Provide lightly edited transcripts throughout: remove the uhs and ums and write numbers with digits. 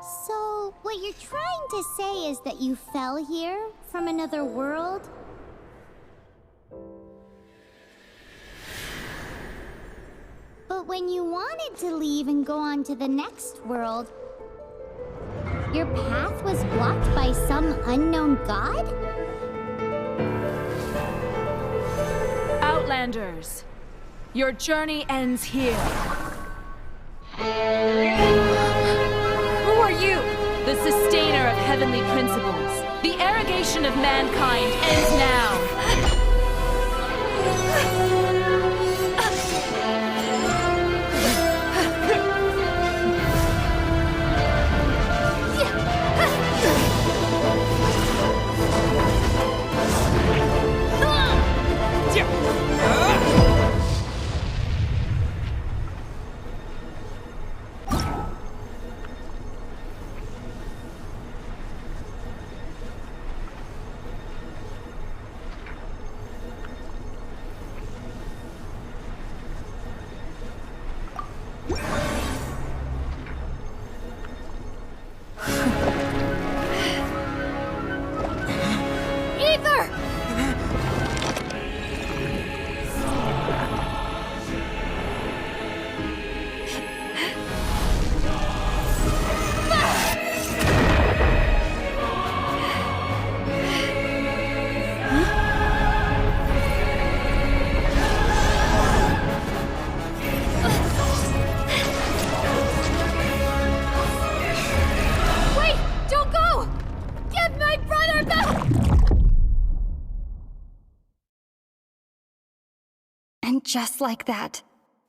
So, what you're trying to say is that you fell here from another world? But when you wanted to leave and go on to the next world, your path was blocked by some unknown god? Outlanders, your journey ends here. Who are you? The sustainer of heavenly principles. The arrogation of mankind ends now. And just like that,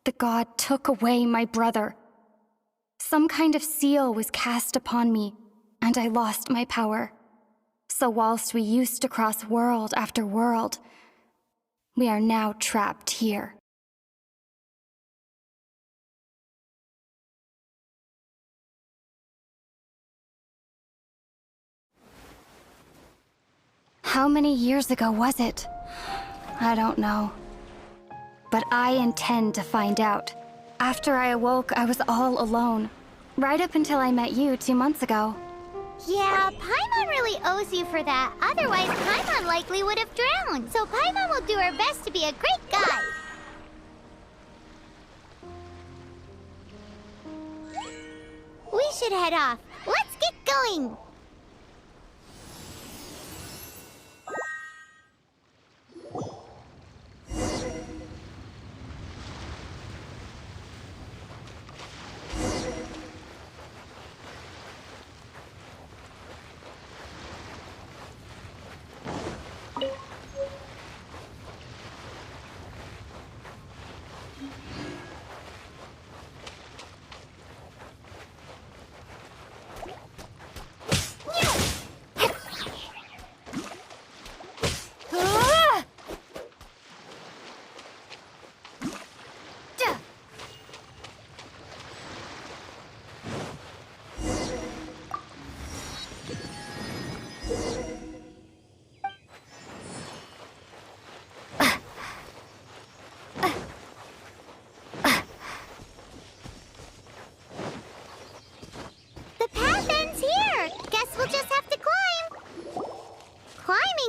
the god took away my brother. Some kind of seal was cast upon me, and I lost my power. So whilst we used to cross world after world, we are now trapped here. How many years ago was it? I don't know. But I intend to find out. After I awoke, I was all alone. Right up until I met you 2 months ago. Yeah, Paimon really owes you for that. Otherwise, Paimon likely would have drowned. So Paimon will do her best to be a great guide. We should head off. Let's get going.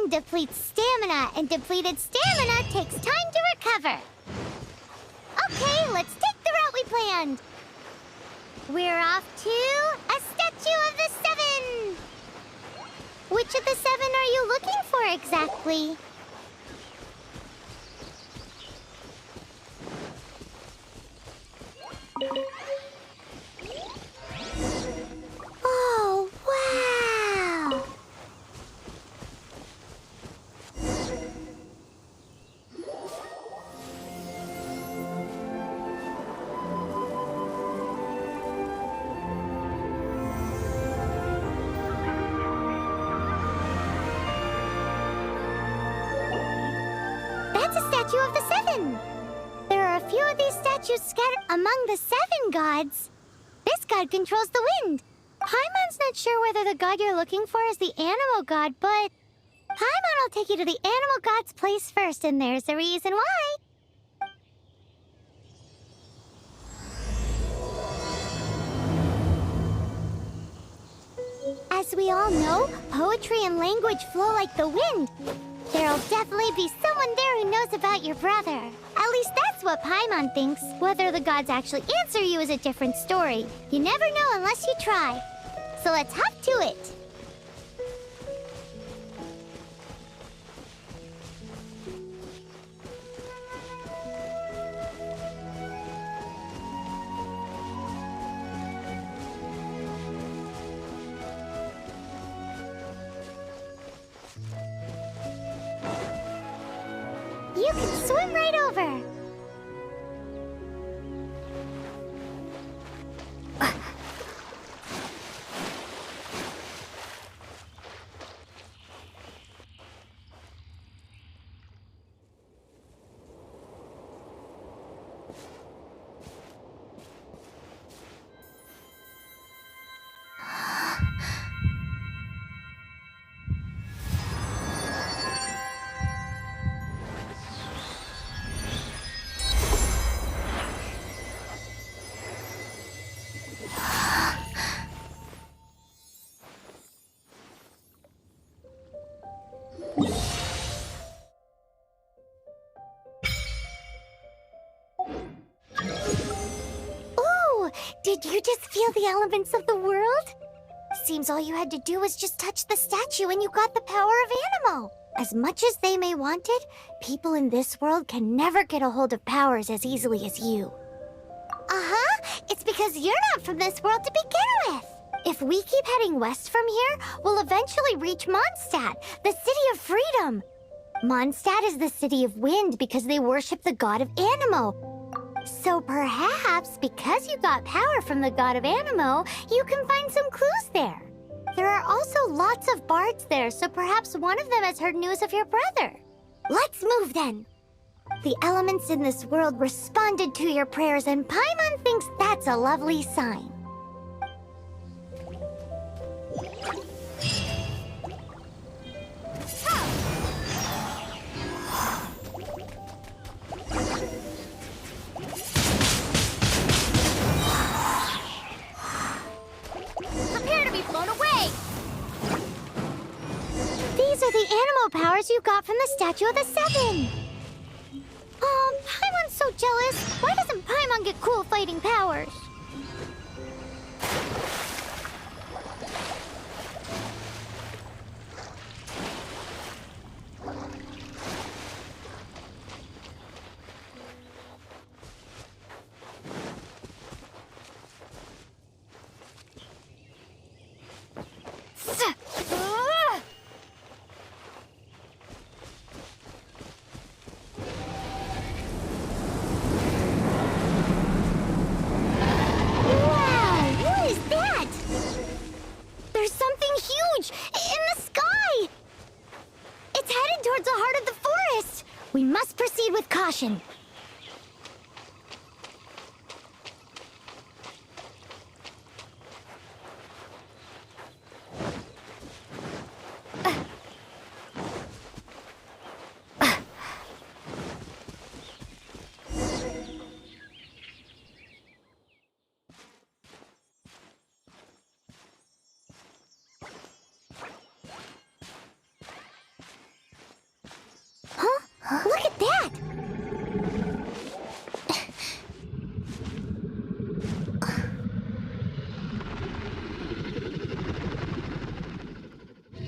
Depletes stamina, and depleted stamina takes time to recover. Okay, let's take the route we planned. We're off to a statue of the seven. Which of the seven are you looking for exactly? Oh, wow! That's a statue of the seven. There are a few of these statues scattered among the seven gods. This god controls the wind. Paimon's not sure whether the god you're looking for is the animal god, but Paimon will take you to the animal god's place first, and there's a reason why. As we all know, poetry and language flow like the wind. There'll definitely be someone there who knows about your brother. At least that's what Paimon thinks. Whether the gods actually answer you is a different story. You never know unless you try. So let's hop to it. You can swim right over. Did you just feel the elements of the world? Seems all you had to do was just touch the statue and you got the power of Animo. As much as they may want it, people in this world can never get a hold of powers as easily as you. Uh-huh, it's because you're not from this world to begin with. If we keep heading west from here, we'll eventually reach Mondstadt, the city of freedom. Mondstadt is the city of wind because they worship the god of Animo. So perhaps, because you got power from the god of Animo, you can find some clues there. There are also lots of bards there, so perhaps one of them has heard news of your brother. Let's move then. The elements in this world responded to your prayers, and Paimon thinks that's a lovely sign. These are the Animo powers you got from the Statue of the Seven. Paimon's so jealous. Why doesn't Paimon get cool fighting powers? We must proceed with caution. Look at that!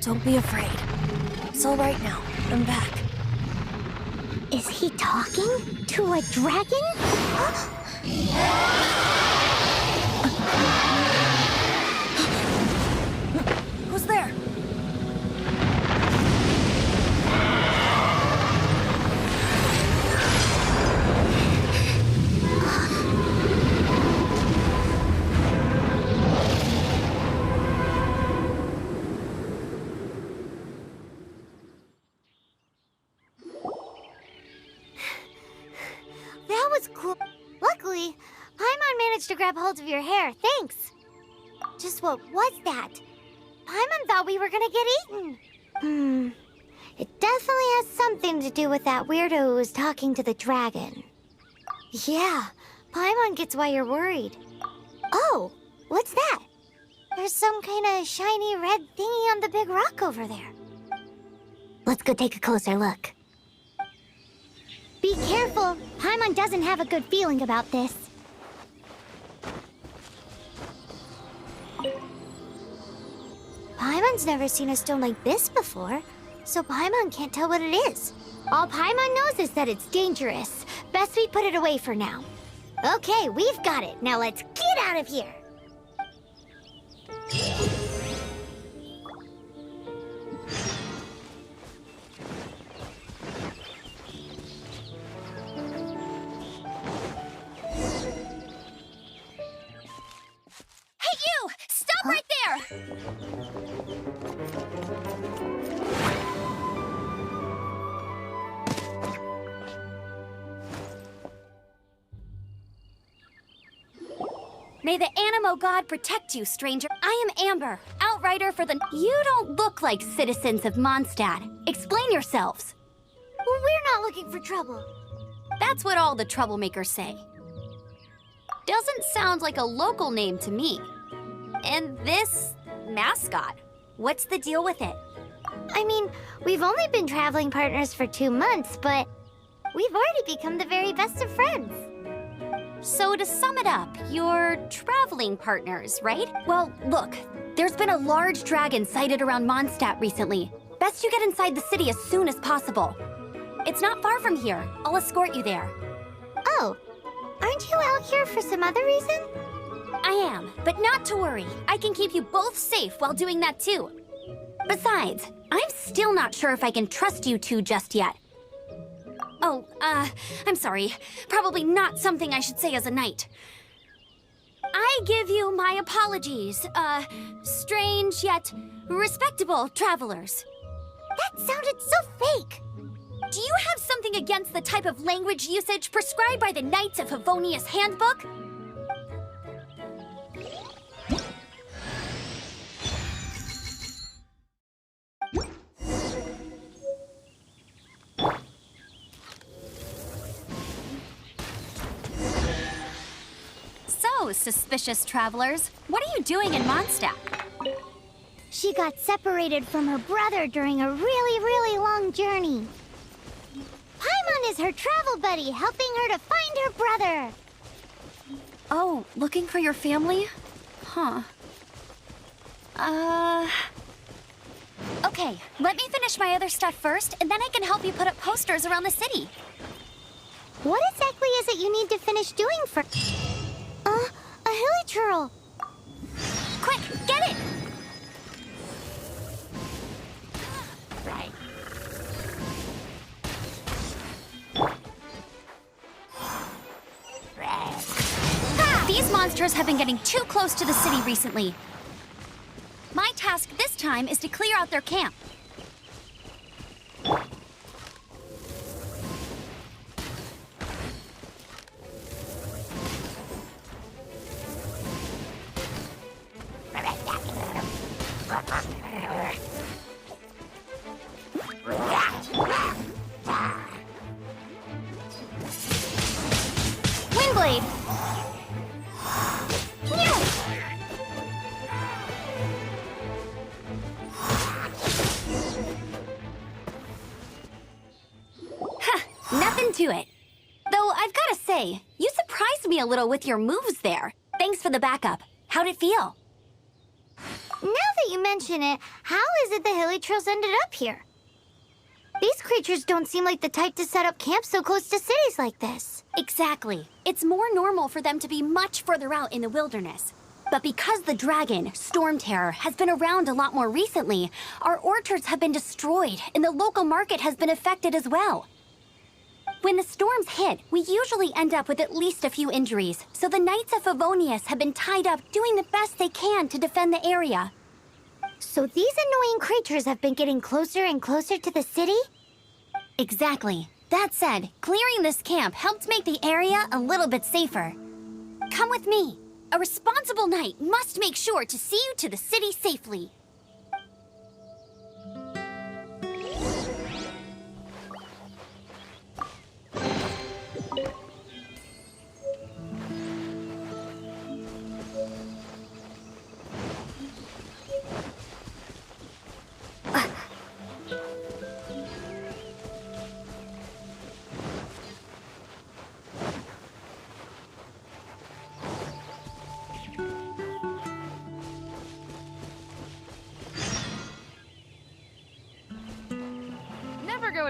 Don't be afraid. It's all right now. I'm back. Is he talking to a dragon? Who's there? That was cool. Luckily, Paimon managed to grab hold of your hair. Thanks. Just what was that? Paimon thought we were gonna get eaten. It definitely has something to do with that weirdo who was talking to the dragon. Yeah, Paimon gets why you're worried. Oh, what's that? There's some kind of shiny red thingy on the big rock over there. Let's go take a closer look. Be careful! Paimon doesn't have a good feeling about this. Paimon's never seen a stone like this before, so Paimon can't tell what it is. All Paimon knows is that it's dangerous. Best we put it away for now. Okay, we've got it. Now let's get out of here! Hey, you! Stop right there! May the Animo God protect you, stranger. I am Amber, outrider for the... You don't look like citizens of Mondstadt. Explain yourselves. We're not looking for trouble. That's what all the troublemakers say. Doesn't sound like a local name to me. And this mascot, what's the deal with it? I mean, we've only been traveling partners for 2 months, but we've already become the very best of friends. So to sum it up, you're traveling partners, right? Well, look, there's been a large dragon sighted around Mondstadt recently. Best you get inside the city as soon as possible. It's not far from here. I'll escort you there. Oh, aren't you out here for some other reason? I am, but not to worry. I can keep you both safe while doing that too. Besides, I'm still not sure if I can trust you two just yet. Oh, I'm sorry. Probably not something I should say as a knight. I give you my apologies, strange yet respectable travelers. That sounded so fake. Do you have something against the type of language usage prescribed by the Knights of Favonius Handbook? So, suspicious travelers, what are you doing in Mondstadt? She got separated from her brother during a really long journey. Paimon is her travel buddy, helping her to find her brother. Oh, looking for your family? Huh. Okay, let me finish my other stuff first, and then I can help you put up posters around the city. What exactly is it you need to finish doing for... a hilichurl. Quick, get it! These monsters have been getting too close to the city recently. My task this time is to clear out their camp. Windblade! Nothing to it. Though I've got to say, you surprised me a little with your moves there. Thanks for the backup. How'd it feel? Now that you mention it, how is it the hilichurls ended up here? These creatures don't seem like the type to set up camp so close to cities like this. Exactly. It's more normal for them to be much further out in the wilderness. But because the dragon, Storm Terror, has been around a lot more recently, our orchards have been destroyed and the local market has been affected as well. When the storms hit, we usually end up with at least a few injuries, so the Knights of Favonius have been tied up doing the best they can to defend the area. So these annoying creatures have been getting closer and closer to the city? Exactly. That said, clearing this camp helped make the area a little bit safer. Come with me. A responsible knight must make sure to see you to the city safely.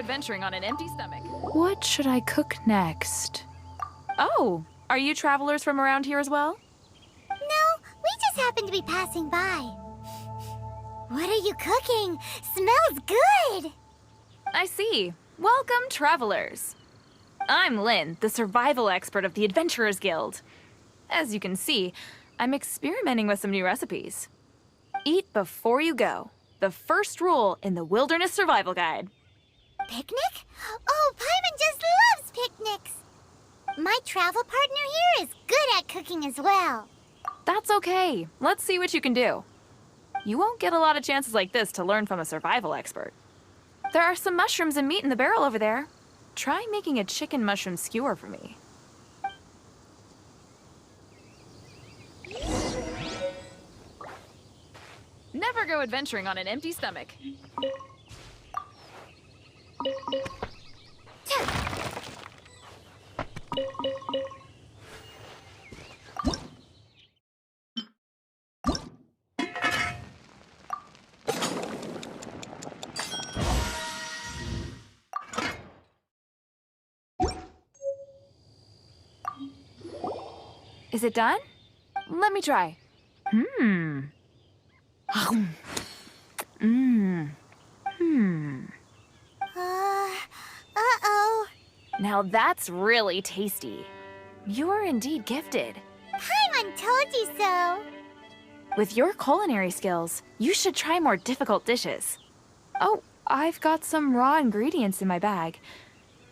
adventuring on an empty stomach. What should I cook next? Oh, are you travelers from around here as well? No, we just happened to be passing by. What are you cooking? Smells good! I see. Welcome, travelers. I'm Lynn, the survival expert of the Adventurers Guild. As you can see, I'm experimenting with some new recipes. Eat before you go. The first rule in the Wilderness Survival Guide. Picnic? Oh, Paimon just loves picnics! My travel partner here is good at cooking as well. That's okay. Let's see what you can do. You won't get a lot of chances like this to learn from a survival expert. There are some mushrooms and meat in the barrel over there. Try making a chicken mushroom skewer for me. Never go adventuring on an empty stomach. Is it done? Let me try. Uh-oh. Now that's really tasty. You're indeed gifted. Paimon told you so. With your culinary skills, you should try more difficult dishes. Oh, I've got some raw ingredients in my bag.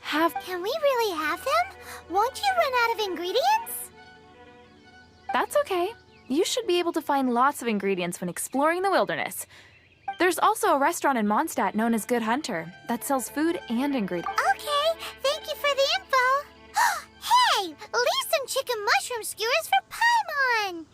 Can we really have them? Won't you run out of ingredients? That's okay. You should be able to find lots of ingredients when exploring the wilderness. There's also a restaurant in Mondstadt known as Good Hunter that sells food and ingredients. Okay, thank you for the info. Hey, leave some chicken mushroom skewers for Paimon.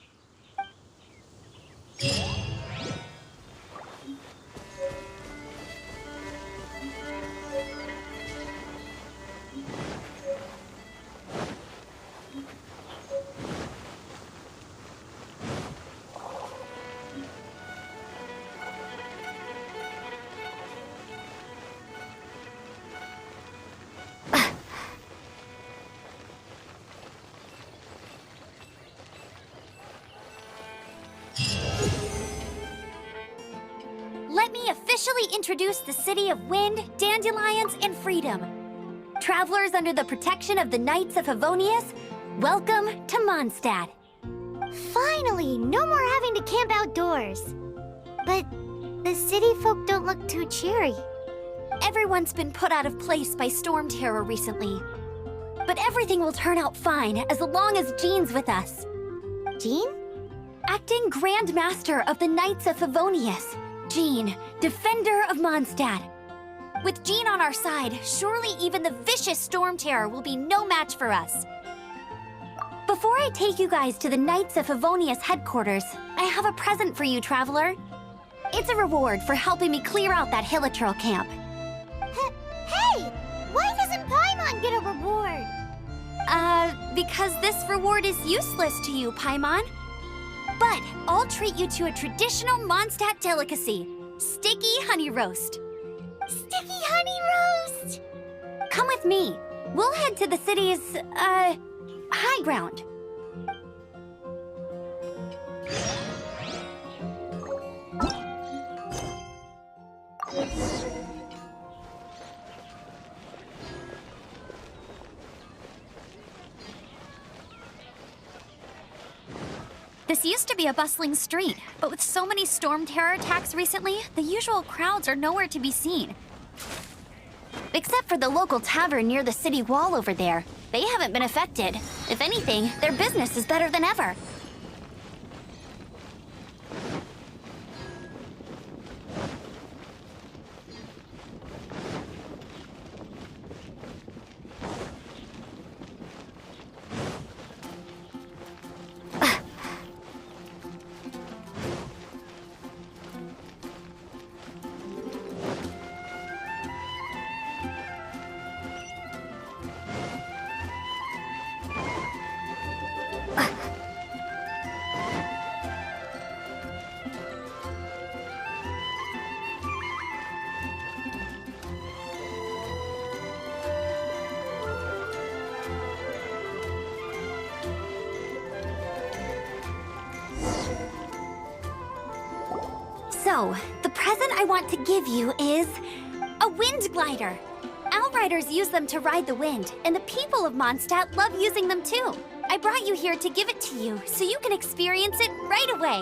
Let me officially introduce the City of Wind, Dandelions, and Freedom. Travelers under the protection of the Knights of Favonius, welcome to Mondstadt. Finally, no more having to camp outdoors. But the city folk don't look too cheery. Everyone's been put out of place by storm terror recently. But everything will turn out fine as long as Jean's with us. Jean? Acting Grand Master of the Knights of Favonius, Jean, Defender of Mondstadt. With Jean on our side, surely even the vicious storm terror will be no match for us. Before I take you guys to the Knights of Favonius headquarters, I have a present for you, Traveler. It's a reward for helping me clear out that Hilitril camp. Hey! Why doesn't Paimon get a reward? Because this reward is useless to you, Paimon. But I'll treat you to a traditional Mondstadt delicacy, sticky honey roast. Sticky honey roast! Come with me. We'll head to the city's, high ground. This used to be a bustling street, but with so many storm terror attacks recently, the usual crowds are nowhere to be seen. Except for the local tavern near the city wall over there. They haven't been affected. If anything, their business is better than ever. So, the present I want to give you is a wind glider. Outriders use them to ride the wind, and the people of Mondstadt love using them too. I brought you here to give it to you, so you can experience it right away.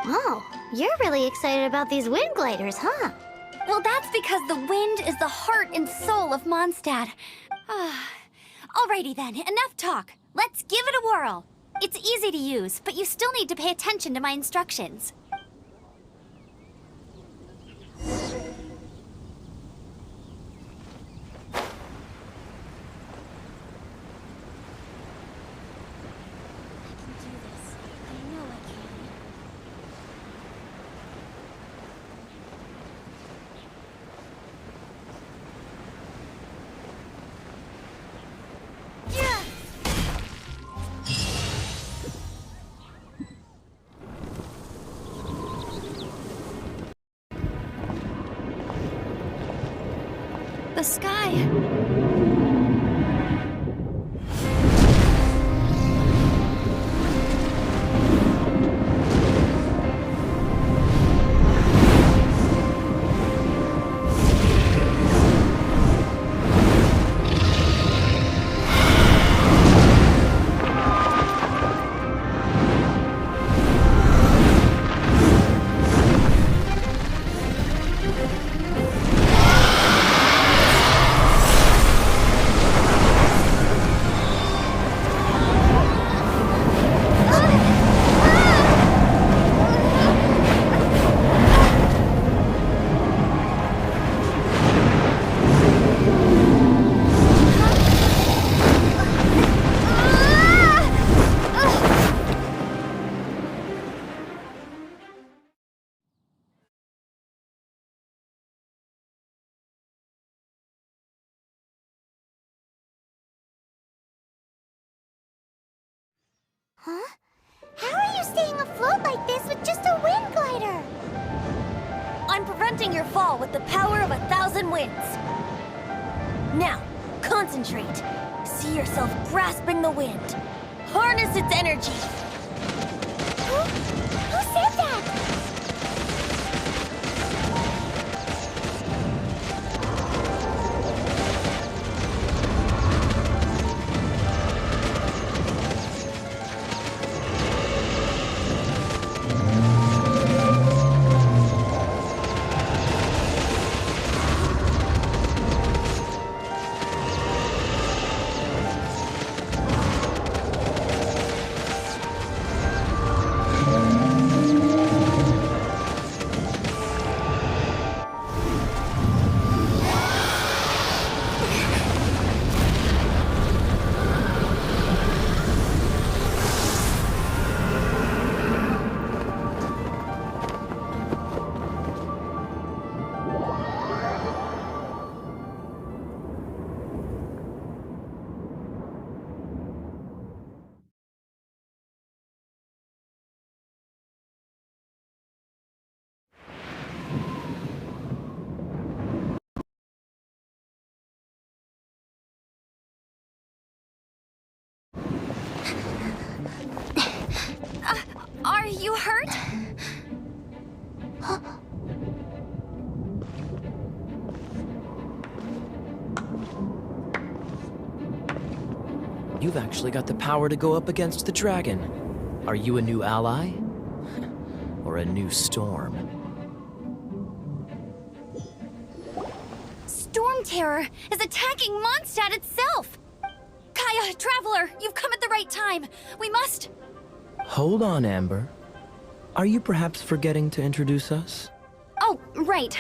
Oh, you're really excited about these wind gliders, huh? Well, that's because the wind is the heart and soul of Mondstadt. Alrighty then, enough talk. Let's give it a whirl. It's easy to use, but you still need to pay attention to my instructions. The sky. Huh? How are you staying afloat like this with just a wind glider? I'm preventing your fall with the power of 1,000 winds. Now, concentrate. See yourself grasping the wind. Harness its energy. Who said that? Are you hurt? You've actually got the power to go up against the dragon. Are you a new ally? Or a new storm? Storm Terror is attacking Mondstadt itself! Kaya, Traveler, you've come at the right time. We must... Hold on, Amber. Are you perhaps forgetting to introduce us? Oh, right.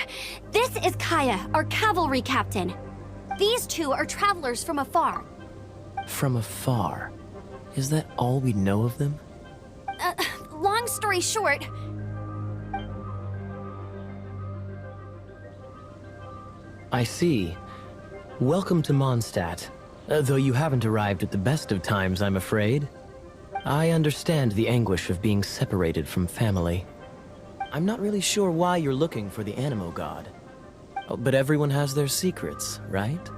This is Kaya, our cavalry captain. These two are travelers from afar. From afar? Is that all we know of them? Long story short... I see. Welcome to Mondstadt. Though you haven't arrived at the best of times, I'm afraid. I understand the anguish of being separated from family. I'm not really sure why you're looking for the Animo God. Oh, but everyone has their secrets, right?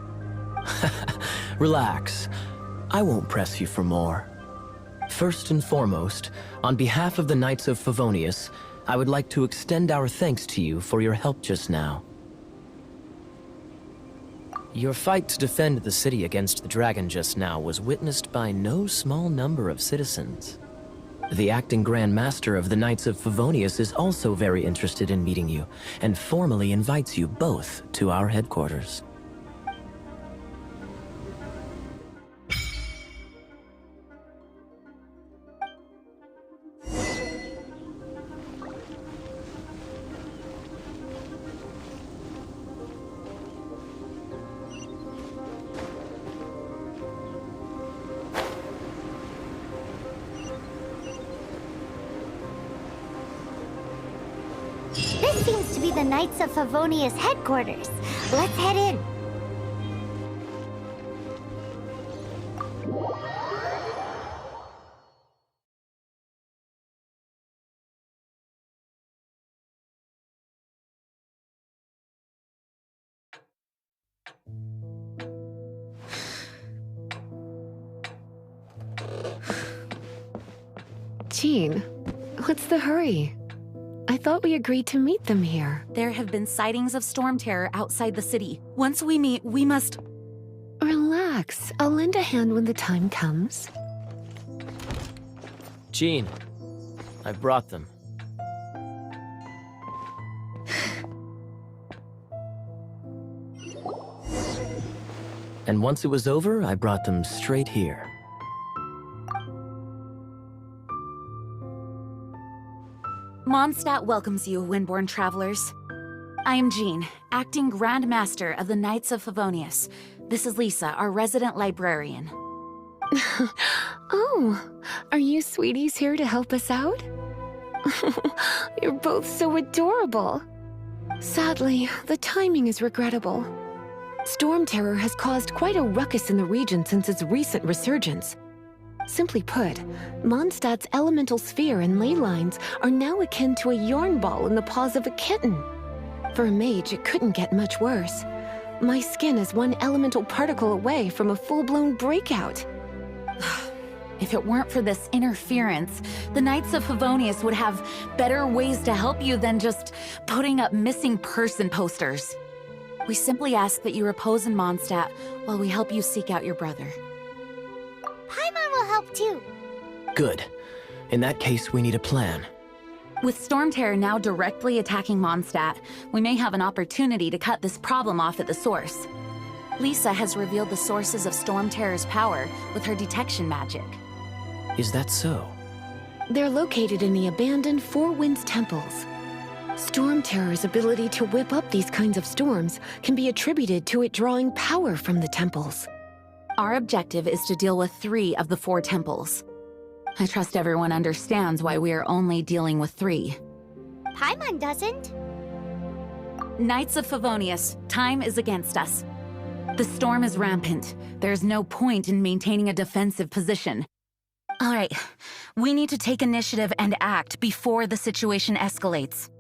Relax. I won't press you for more. First and foremost, on behalf of the Knights of Favonius, I would like to extend our thanks to you for your help just now. Your fight to defend the city against the dragon just now was witnessed by no small number of citizens. The acting Grand Master of the Knights of Favonius is also very interested in meeting you, and formally invites you both to our headquarters. This seems to be the Knights of Favonius headquarters. Let's head in. Jean, what's the hurry? I thought we agreed to meet them here. There have been sightings of storm terror outside the city. Once we meet, we must... Relax. I'll lend a hand when the time comes. Jean, I've brought them. And once it was over, I brought them straight here. Mondstadt welcomes you, Windborn travelers. I am Jean, acting Grand Master of the Knights of Favonius. This is Lisa, our resident librarian. Oh, are you sweeties here to help us out? You're both so adorable. Sadly, the timing is regrettable. Storm terror has caused quite a ruckus in the region since its recent resurgence. Simply put, Mondstadt's elemental sphere and ley lines are now akin to a yarn ball in the paws of a kitten. For a mage, it couldn't get much worse. My skin is one elemental particle away from a full-blown breakout. If it weren't for this interference, the Knights of Favonius would have better ways to help you than just putting up missing person posters. We simply ask that you repose in Mondstadt while we help you seek out your brother. Paimon will help too. Good. In that case, we need a plan. With Storm Terror now directly attacking Mondstadt, we may have an opportunity to cut this problem off at the source. Lisa has revealed the sources of Storm Terror's power with her detection magic. Is that so? They're located in the abandoned Four Winds temples. Storm Terror's ability to whip up these kinds of storms can be attributed to it drawing power from the temples. Our objective is to deal with 3 of the 4 temples. I trust everyone understands why we are only dealing with 3. Paimon doesn't. Knights of Favonius, time is against us. The storm is rampant. There's no point in maintaining a defensive position. All right, we need to take initiative and act before the situation escalates.